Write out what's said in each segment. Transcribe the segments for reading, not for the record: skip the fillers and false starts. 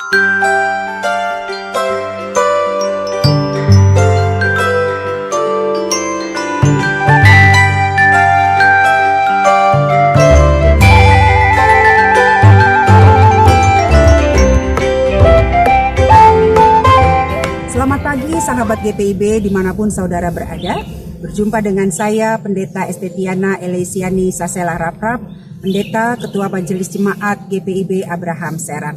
Selamat pagi sahabat GPIB dimanapun saudara berada. Berjumpa dengan saya Pendeta Estetiana Elesiani Sasela Raprap, Pendeta Ketua Majelis Jemaat GPIB Abraham Serang.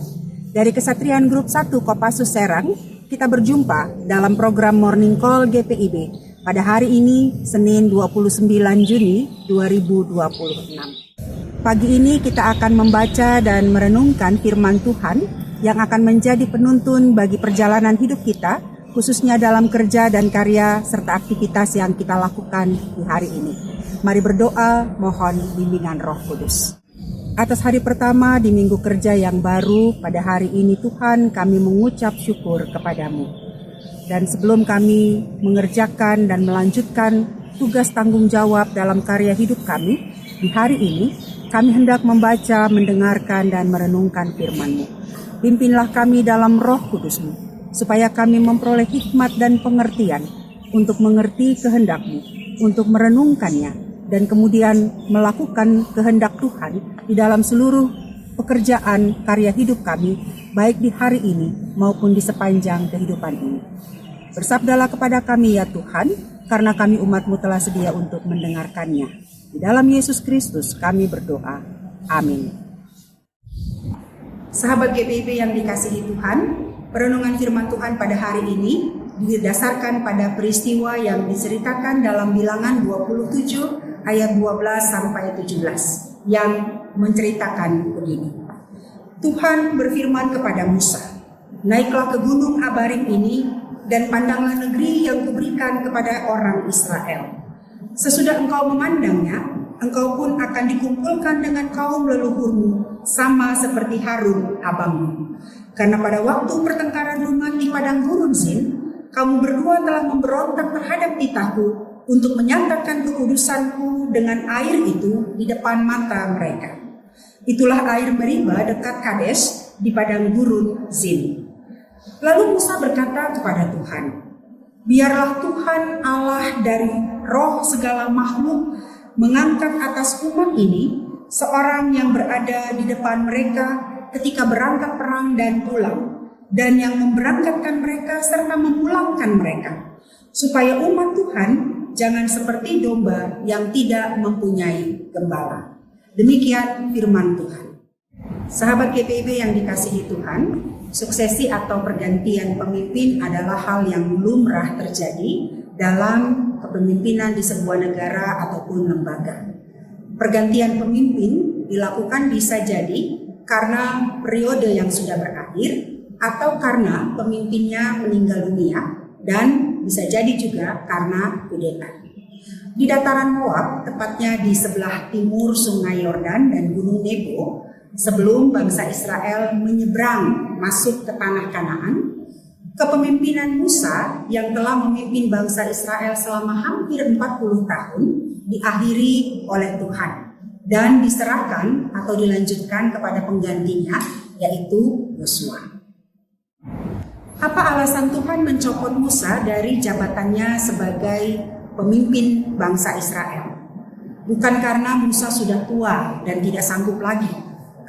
Dari Kesatrian Grup 1 Kopassus Serang, kita berjumpa dalam program Morning Call GPIB pada hari ini Senin 29 Juni 2026. Pagi ini kita akan membaca dan merenungkan firman Tuhan yang akan menjadi penuntun bagi perjalanan hidup kita, khususnya dalam kerja dan karya serta aktivitas yang kita lakukan di hari ini. Mari berdoa, mohon bimbingan Roh Kudus. Atas hari pertama di minggu kerja yang baru, pada hari ini Tuhan kami mengucap syukur kepadamu. Dan sebelum kami mengerjakan dan melanjutkan tugas tanggung jawab dalam karya hidup kami, di hari ini kami hendak membaca, mendengarkan, dan merenungkan firman-Mu. Pimpinlah kami dalam Roh Kudus-Mu, supaya kami memperoleh hikmat dan pengertian untuk mengerti kehendak-Mu, untuk merenungkannya, dan kemudian melakukan kehendak Tuhan di dalam seluruh pekerjaan karya hidup kami, baik di hari ini maupun di sepanjang kehidupan ini. Bersabdalah kepada kami ya Tuhan, karena kami umat-Mu telah sedia untuk mendengarkannya. Di dalam Yesus Kristus kami berdoa. Amin. Sahabat GPIB yang dikasihi Tuhan, perenungan firman Tuhan pada hari ini didasarkan pada peristiwa yang diceritakan dalam Bilangan 27 ayat 12 sampai 17 yang menceritakan begini. Tuhan berfirman kepada Musa, "Naiklah ke gunung Abarim ini dan pandanglah negeri yang kuberikan kepada orang Israel. Sesudah engkau memandangnya, engkau pun akan dikumpulkan dengan kaum leluhurmu sama seperti Harun abangmu. Karena pada waktu pertengkaran rumah di padang gurun Zin, kamu berdua telah memberontak terhadap titahku untuk menyatakan kekudusanku dengan air itu di depan mata mereka. Itulah air Meriba dekat Kades di padang gurun Zin." Lalu Musa berkata kepada Tuhan, "Biarlah Tuhan Allah dari roh segala makhluk mengangkat atas umat ini seorang yang berada di depan mereka ketika berangkat perang dan pulang, dan yang memberangkatkan mereka serta memulangkan mereka, supaya umat Tuhan jangan seperti domba yang tidak mempunyai gembala." Demikian firman Tuhan. Sahabat GPIB yang dikasihi Tuhan, suksesi atau pergantian pemimpin adalah hal yang lumrah terjadi dalam kepemimpinan di sebuah negara ataupun lembaga. Pergantian pemimpin dilakukan bisa jadi karena periode yang sudah berakhir atau karena pemimpinnya meninggal dunia, dan bisa jadi juga karena kudeta. Di dataran Moab, tepatnya di sebelah timur Sungai Yordan dan Gunung Nebo, sebelum bangsa Israel menyeberang masuk ke tanah Kanaan, kepemimpinan Musa yang telah memimpin bangsa Israel selama hampir 40 tahun diakhiri oleh Tuhan dan diserahkan atau dilanjutkan kepada penggantinya, yaitu Yosua. Apa alasan Tuhan mencopot Musa dari jabatannya sebagai pemimpin bangsa Israel? Bukan karena Musa sudah tua dan tidak sanggup lagi.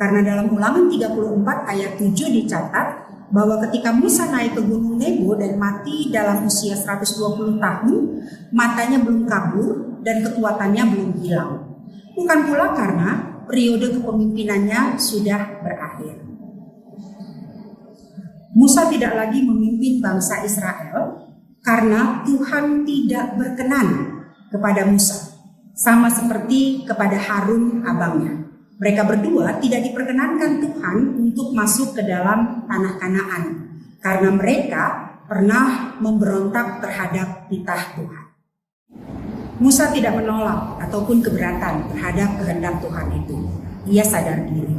Karena dalam Ulangan 34 ayat 7 dicatat bahwa ketika Musa naik ke Gunung Nebo dan mati dalam usia 120 tahun, matanya belum kabur dan kekuatannya belum hilang. Bukan pula karena periode kepemimpinannya sudah berakhir. Musa tidak lagi memimpin bangsa Israel karena Tuhan tidak berkenan kepada Musa, sama seperti kepada Harun abangnya. Mereka berdua tidak diperkenankan Tuhan untuk masuk ke dalam tanah Kanaan karena mereka pernah memberontak terhadap titah Tuhan. Musa tidak menolak ataupun keberatan terhadap kehendak Tuhan itu. Ia sadar diri.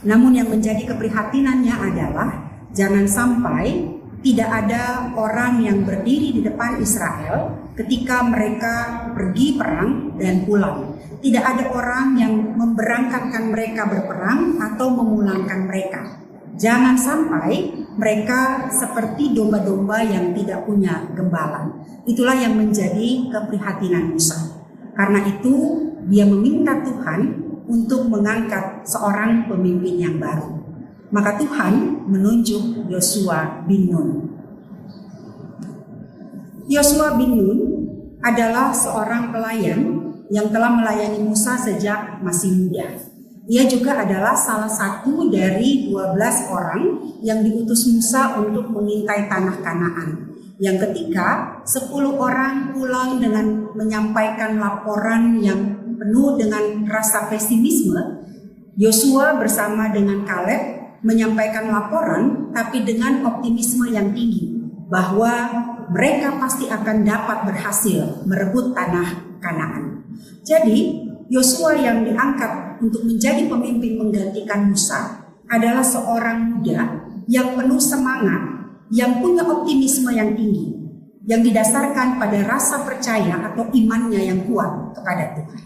Namun yang menjadi keprihatinannya adalah jangan sampai tidak ada orang yang berdiri di depan Israel ketika mereka pergi perang dan pulang. Tidak ada orang yang memberangkatkan mereka berperang atau memulangkan mereka. Jangan sampai mereka seperti domba-domba yang tidak punya gembala. Itulah yang menjadi keprihatinan Musa. Karena itu dia meminta Tuhan untuk mengangkat seorang pemimpin yang baru. Maka Tuhan menunjuk Yosua bin Nun. Yosua bin Nun adalah seorang pelayan yang telah melayani Musa sejak masih muda. Ia juga adalah salah satu dari 12 orang yang diutus Musa untuk mengintai tanah Kanaan. Yang ketika 10 orang pulang dengan menyampaikan laporan yang penuh dengan rasa pesimisme, Yosua bersama dengan Kaleb menyampaikan laporan tapi dengan optimisme yang tinggi bahwa mereka pasti akan dapat berhasil merebut tanah Kanaan. Jadi Yosua yang diangkat untuk menjadi pemimpin menggantikan Musa adalah seorang muda yang penuh semangat, yang punya optimisme yang tinggi, yang didasarkan pada rasa percaya atau imannya yang kuat kepada Tuhan.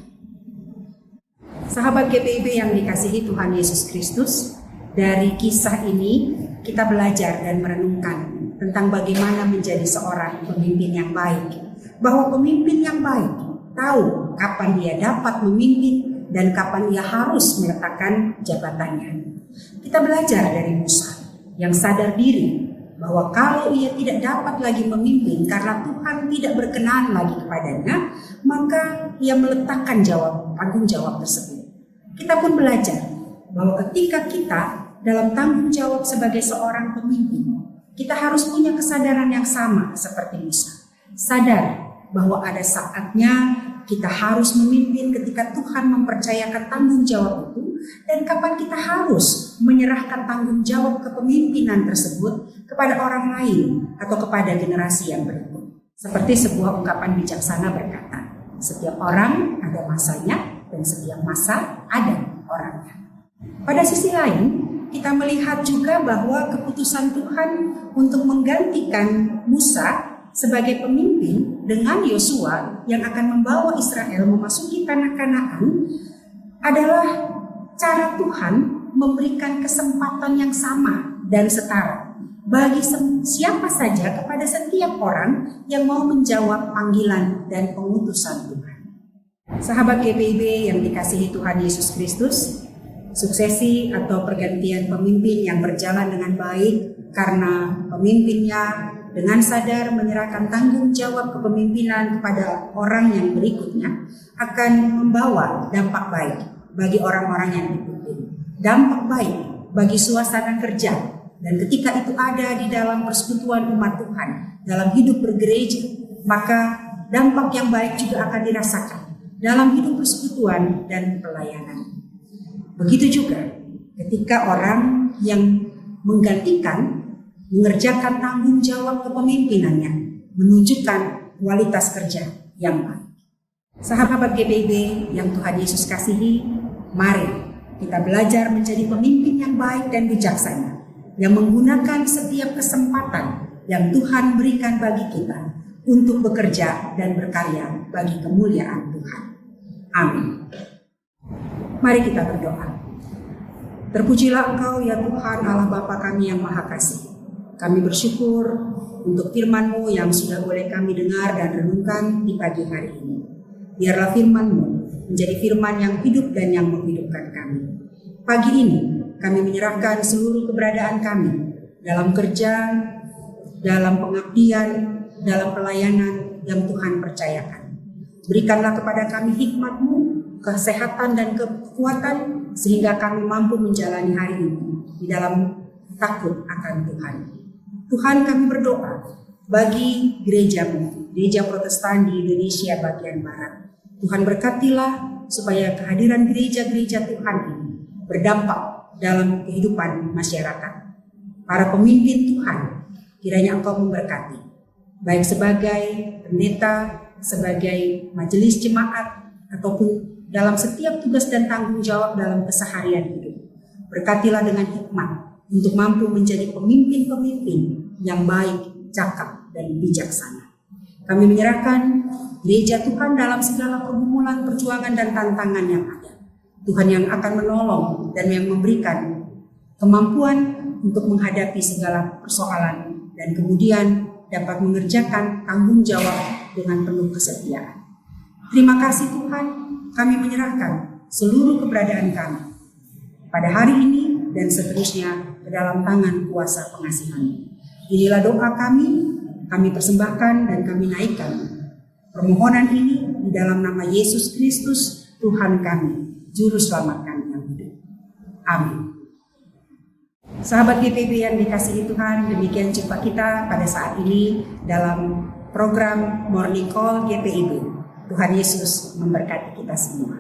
Sahabat GPIB yang dikasihi Tuhan Yesus Kristus, dari kisah ini kita belajar dan merenungkan tentang bagaimana menjadi seorang pemimpin yang baik. Bahwa pemimpin yang baik tahu kapan dia dapat memimpin dan kapan ia harus meletakkan jabatannya. Kita belajar dari Musa yang sadar diri bahwa kalau ia tidak dapat lagi memimpin karena Tuhan tidak berkenan lagi kepadanya, maka ia meletakkan tanggung jawab tersebut. Kita pun belajar bahwa ketika kita dalam tanggung jawab sebagai seorang pemimpin, kita harus punya kesadaran yang sama seperti Musa. Sadar bahwa ada saatnya kita harus memimpin ketika Tuhan mempercayakan tanggung jawab itu, dan kapan kita harus menyerahkan tanggung jawab kepemimpinan tersebut kepada orang lain atau kepada generasi yang berikut. Seperti sebuah ungkapan bijaksana berkata, setiap orang ada masanya dan setiap masa ada orangnya. Pada sisi lain, kita melihat juga bahwa keputusan Tuhan untuk menggantikan Musa sebagai pemimpin dengan Yosua yang akan membawa Israel memasuki tanah Kanaan adalah cara Tuhan memberikan kesempatan yang sama dan setara bagi siapa saja kepada setiap orang yang mau menjawab panggilan dan pengutusan Tuhan. Sahabat GPIB yang dikasihi Tuhan Yesus Kristus, suksesi atau pergantian pemimpin yang berjalan dengan baik karena pemimpinnya dengan sadar menyerahkan tanggung jawab kepemimpinan kepada orang yang berikutnya akan membawa dampak baik bagi orang-orang yang dipimpin. Dampak baik bagi suasana kerja, dan ketika itu ada di dalam persekutuan umat Tuhan, dalam hidup bergereja, maka dampak yang baik juga akan dirasakan dalam hidup persekutuan dan pelayanan. Begitu juga ketika orang yang menggantikan mengerjakan tanggung jawab kepemimpinannya menunjukkan kualitas kerja yang baik. Sahabat GPIB yang Tuhan Yesus kasihi, mari kita belajar menjadi pemimpin yang baik dan bijaksana, yang menggunakan setiap kesempatan yang Tuhan berikan bagi kita untuk bekerja dan berkarya bagi kemuliaan Tuhan. Amin. Mari kita berdoa. Terpujilah Engkau ya Tuhan Allah Bapa kami yang Maha Kasih. Kami bersyukur untuk firman-Mu yang sudah boleh kami dengar dan renungkan di pagi hari ini. Biarlah firman-Mu menjadi firman yang hidup dan yang menghidupkan kami. Pagi ini kami menyerahkan seluruh keberadaan kami dalam kerja, dalam pengabdian, dalam pelayanan yang Tuhan percayakan. Berikanlah kepada kami hikmat-Mu, kesehatan dan kekuatan sehingga kami mampu menjalani hari ini di dalam takut akan Tuhan. Tuhan, kami berdoa bagi gereja-Mu, gereja Protestan di Indonesia bagian Barat. Tuhan berkatilah supaya kehadiran gereja-gereja Tuhan ini berdampak dalam kehidupan masyarakat. Para pemimpin Tuhan, kiranya Engkau memberkati, baik sebagai pendeta, sebagai majelis jemaat, ataupun dalam setiap tugas dan tanggung jawab dalam keseharian hidup. Berkatilah dengan hikmat untuk mampu menjadi pemimpin-pemimpin yang baik, cakap, dan bijaksana. Kami menyerahkan gereja Tuhan dalam segala pergumulan, perjuangan, dan tantangan yang ada. Tuhan yang akan menolong dan yang memberikan kemampuan untuk menghadapi segala persoalan dan kemudian dapat mengerjakan tanggung jawab dengan penuh kesetiaan. Terima kasih Tuhan, kami menyerahkan seluruh keberadaan kami pada hari ini dan seterusnya ke dalam tangan kuasa pengasihan-Mu. Inilah doa kami persembahkan dan kami naikkan permohonan ini di dalam nama Yesus Kristus, Tuhan kami, Juru Selamat kami yang hidup. Amin. Sahabat GPIB yang dikasihi Tuhan, demikian jumpa kita pada saat ini dalam program Morning Call GPIB. Tuhan Yesus memberkati kita semua.